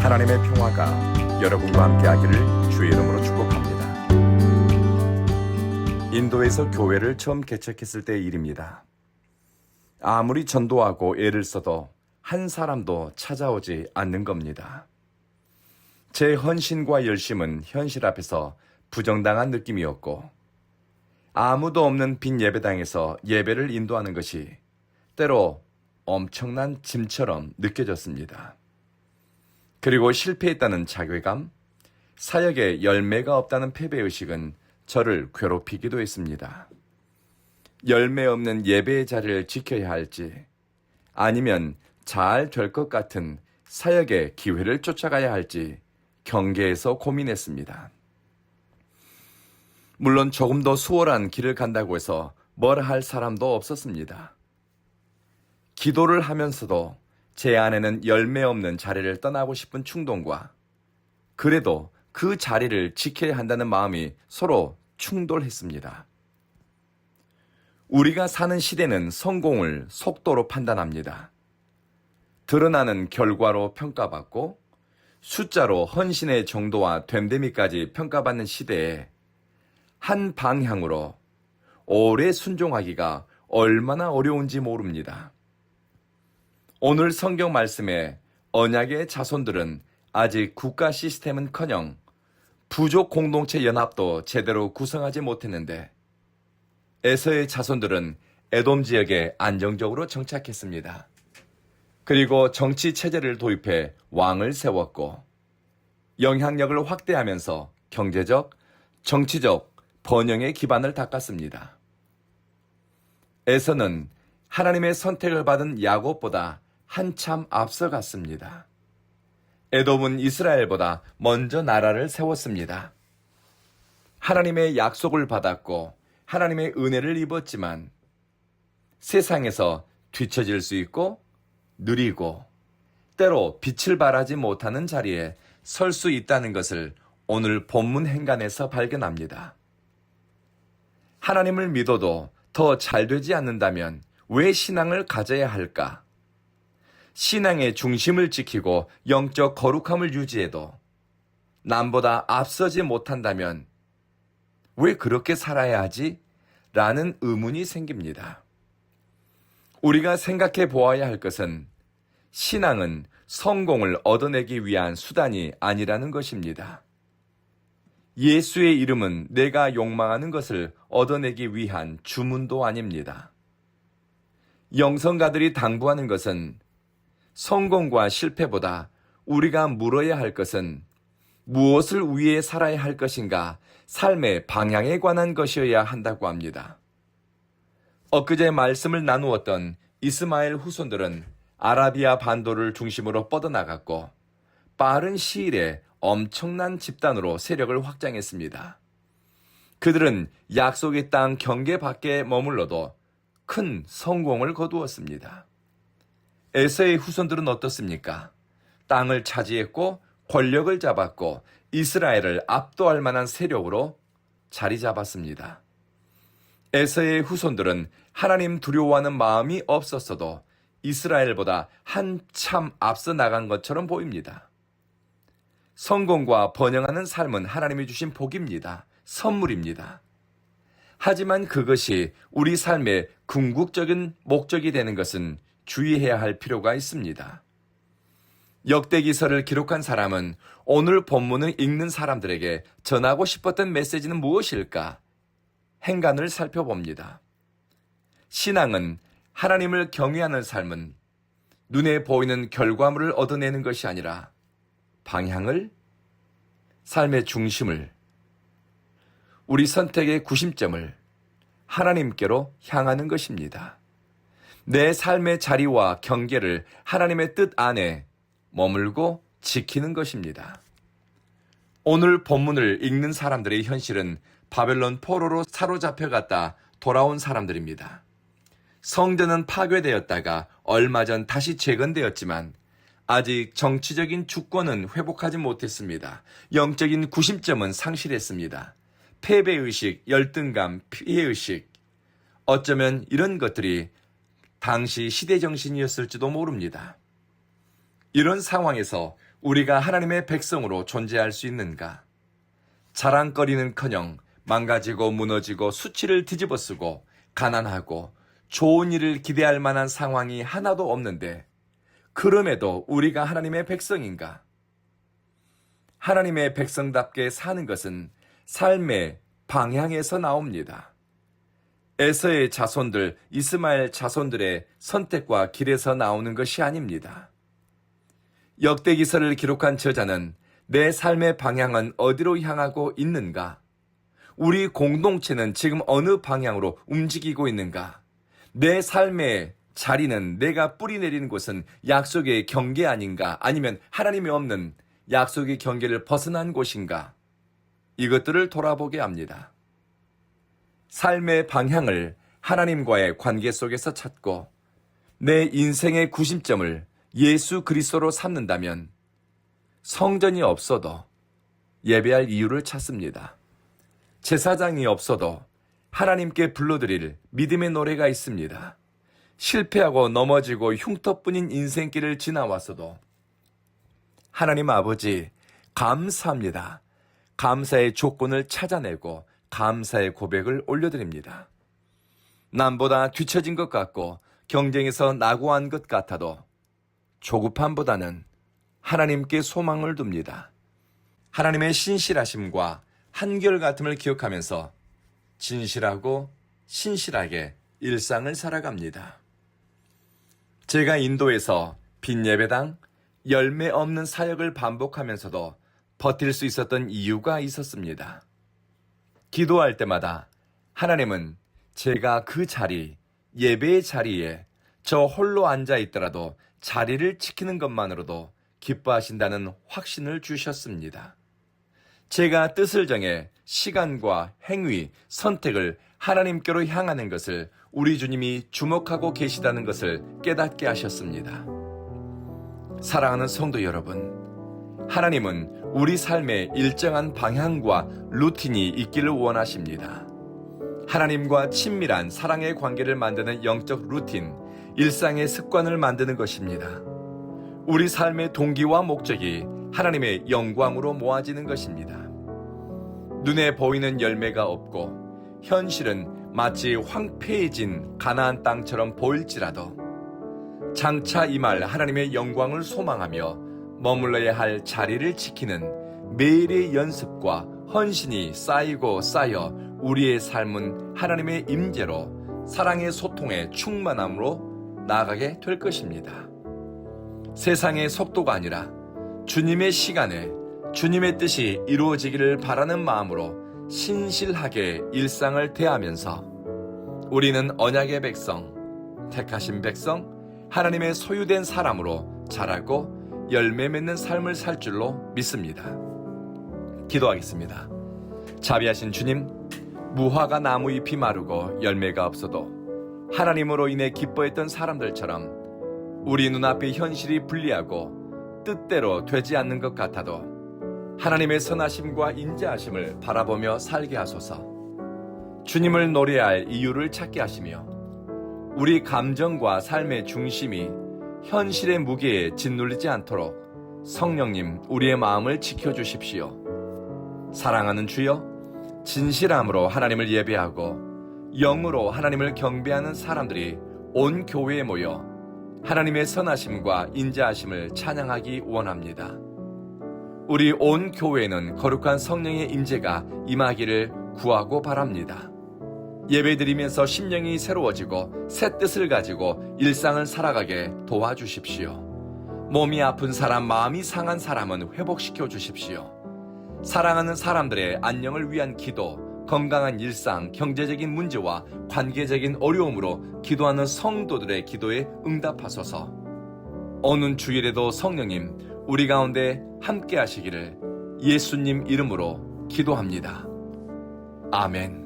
하나님의 평화가 여러분과 함께하기를 주의 이름으로 축복합니다. 인도에서 교회를 처음 개척했을 때의 일입니다. 아무리 전도하고 애를 써도 한 사람도 찾아오지 않는 겁니다. 제 헌신과 열심은 현실 앞에서 부정당한 느낌이었고, 아무도 없는 빈 예배당에서 예배를 인도하는 것이 때로 엄청난 짐처럼 느껴졌습니다. 그리고 실패했다는 자괴감, 사역에 열매가 없다는 패배의식은 저를 괴롭히기도 했습니다. 열매 없는 예배의 자리를 지켜야 할지, 아니면 잘 될 것 같은 사역의 기회를 쫓아가야 할지 경계에서 고민했습니다. 물론 조금 더 수월한 길을 간다고 해서 뭘 할 사람도 없었습니다. 기도를 하면서도 제 안에는 열매 없는 자리를 떠나고 싶은 충동과, 그래도 그 자리를 지켜야 한다는 마음이 서로 충돌했습니다. 우리가 사는 시대는 성공을 속도로 판단합니다. 드러나는 결과로 평가받고 숫자로 헌신의 정도와 됨됨이까지 평가받는 시대에 한 방향으로 오래 순종하기가 얼마나 어려운지 모릅니다. 오늘 성경 말씀에 언약의 자손들은 아직 국가 시스템은커녕 부족 공동체 연합도 제대로 구성하지 못했는데, 에서의 자손들은 에돔 지역에 안정적으로 정착했습니다. 그리고 정치 체제를 도입해 왕을 세웠고, 영향력을 확대하면서 경제적, 정치적 번영의 기반을 닦았습니다. 에서는 하나님의 선택을 받은 야곱보다 한참 앞서갔습니다. 에돔은 이스라엘보다 먼저 나라를 세웠습니다. 하나님의 약속을 받았고 하나님의 은혜를 입었지만 세상에서 뒤처질 수 있고 느리고 때로 빛을 발하지 못하는 자리에 설 수 있다는 것을 오늘 본문 행간에서 발견합니다. 하나님을 믿어도 더 잘 되지 않는다면 왜 신앙을 가져야 할까? 신앙의 중심을 지키고 영적 거룩함을 유지해도 남보다 앞서지 못한다면 왜 그렇게 살아야 하지? 라는 의문이 생깁니다. 우리가 생각해 보아야 할 것은 신앙은 성공을 얻어내기 위한 수단이 아니라는 것입니다. 예수의 이름은 내가 욕망하는 것을 얻어내기 위한 주문도 아닙니다. 영성가들이 당부하는 것은 성공과 실패보다 우리가 물어야 할 것은 무엇을 위해 살아야 할 것인가, 삶의 방향에 관한 것이어야 한다고 합니다. 엊그제 말씀을 나누었던 이스마엘 후손들은 아라비아 반도를 중심으로 뻗어나갔고 빠른 시일에 엄청난 집단으로 세력을 확장했습니다. 그들은 약속의 땅 경계 밖에 머물러도 큰 성공을 거두었습니다. 에서의 후손들은 어떻습니까? 땅을 차지했고 권력을 잡았고 이스라엘을 압도할 만한 세력으로 자리 잡았습니다. 에서의 후손들은 하나님 두려워하는 마음이 없었어도 이스라엘보다 한참 앞서 나간 것처럼 보입니다. 성공과 번영하는 삶은 하나님이 주신 복입니다. 선물입니다. 하지만 그것이 우리 삶의 궁극적인 목적이 되는 것은 주의해야 할 필요가 있습니다. 역대기서를 기록한 사람은 오늘 본문을 읽는 사람들에게 전하고 싶었던 메시지는 무엇일까? 행간을 살펴봅니다. 신앙은 하나님을 경외하는 삶은 눈에 보이는 결과물을 얻어내는 것이 아니라 방향을, 삶의 중심을, 우리 선택의 구심점을 하나님께로 향하는 것입니다. 내 삶의 자리와 경계를 하나님의 뜻 안에 머물고 지키는 것입니다. 오늘 본문을 읽는 사람들의 현실은 바벨론 포로로 사로잡혀갔다 돌아온 사람들입니다. 성전은 파괴되었다가 얼마 전 다시 재건되었지만 아직 정치적인 주권은 회복하지 못했습니다. 영적인 구심점은 상실했습니다. 패배의식, 열등감, 피해의식, 어쩌면 이런 것들이 당시 시대정신이었을지도 모릅니다. 이런 상황에서 우리가 하나님의 백성으로 존재할 수 있는가? 자랑거리는커녕 망가지고 무너지고 수치를 뒤집어쓰고 가난하고 좋은 일을 기대할 만한 상황이 하나도 없는데 그럼에도 우리가 하나님의 백성인가? 하나님의 백성답게 사는 것은 삶의 방향에서 나옵니다. 에서의 자손들, 이스마엘 자손들의 선택과 길에서 나오는 것이 아닙니다. 역대기서를 기록한 저자는 내 삶의 방향은 어디로 향하고 있는가? 우리 공동체는 지금 어느 방향으로 움직이고 있는가? 내 삶의 자리는 내가 뿌리 내리는 곳은 약속의 경계 아닌가? 아니면 하나님이 없는 약속의 경계를 벗어난 곳인가? 이것들을 돌아보게 합니다. 삶의 방향을 하나님과의 관계 속에서 찾고 내 인생의 구심점을 예수 그리스도로 삼는다면 성전이 없어도 예배할 이유를 찾습니다. 제사장이 없어도 하나님께 불러드릴 믿음의 노래가 있습니다. 실패하고 넘어지고 흉터뿐인 인생길을 지나왔어도 하나님 아버지 감사합니다. 감사의 조건을 찾아내고 감사의 고백을 올려드립니다. 남보다 뒤처진 것 같고 경쟁에서 낙오한 것 같아도 조급함보다는 하나님께 소망을 둡니다. 하나님의 신실하심과 한결같음을 기억하면서 진실하고 신실하게 일상을 살아갑니다. 제가 인도에서 빈예배당, 열매 없는 사역을 반복하면서도 버틸 수 있었던 이유가 있었습니다. 기도할 때마다 하나님은 제가 그 자리, 예배의 자리에 저 홀로 앉아 있더라도 자리를 지키는 것만으로도 기뻐하신다는 확신을 주셨습니다. 제가 뜻을 정해 시간과 행위, 선택을 하나님께로 향하는 것을 우리 주님이 주목하고 계시다는 것을 깨닫게 하셨습니다. 사랑하는 성도 여러분, 하나님은 우리 삶에 일정한 방향과 루틴이 있기를 원하십니다. 하나님과 친밀한 사랑의 관계를 만드는 영적 루틴, 일상의 습관을 만드는 것입니다. 우리 삶의 동기와 목적이 하나님의 영광으로 모아지는 것입니다. 눈에 보이는 열매가 없고 현실은 마치 황폐해진 가나안 땅처럼 보일지라도 장차 임할 하나님의 영광을 소망하며 머물러야 할 자리를 지키는 매일의 연습과 헌신이 쌓이고 쌓여 우리의 삶은 하나님의 임재로 사랑의 소통의 충만함으로 나아가게 될 것입니다. 세상의 속도가 아니라 주님의 시간에 주님의 뜻이 이루어지기를 바라는 마음으로 신실하게 일상을 대하면서 우리는 언약의 백성, 택하신 백성, 하나님의 소유된 사람으로 자라고 열매 맺는 삶을 살 줄로 믿습니다. 기도하겠습니다. 자비하신 주님, 무화과 나무 잎이 마르고 열매가 없어도 하나님으로 인해 기뻐했던 사람들처럼 우리 눈앞의 현실이 불리하고 뜻대로 되지 않는 것 같아도 하나님의 선하심과 인자하심을 바라보며 살게 하소서. 주님을 노래할 이유를 찾게 하시며 우리 감정과 삶의 중심이 현실의 무게에 짓눌리지 않도록 성령님 우리의 마음을 지켜주십시오. 사랑하는 주여, 진실함으로 하나님을 예배하고 영으로 하나님을 경배하는 사람들이 온 교회에 모여 하나님의 선하심과 인자하심을 찬양하기 원합니다. 우리 온 교회는 거룩한 성령의 임재가 임하기를 구하고 바랍니다. 예배드리면서 심령이 새로워지고 새 뜻을 가지고 일상을 살아가게 도와주십시오. 몸이 아픈 사람, 마음이 상한 사람은 회복시켜 주십시오. 사랑하는 사람들의 안녕을 위한 기도, 건강한 일상, 경제적인 문제와 관계적인 어려움으로 기도하는 성도들의 기도에 응답하소서. 오는 주일에도 성령님 우리 가운데 함께 하시기를 예수님 이름으로 기도합니다. 아멘.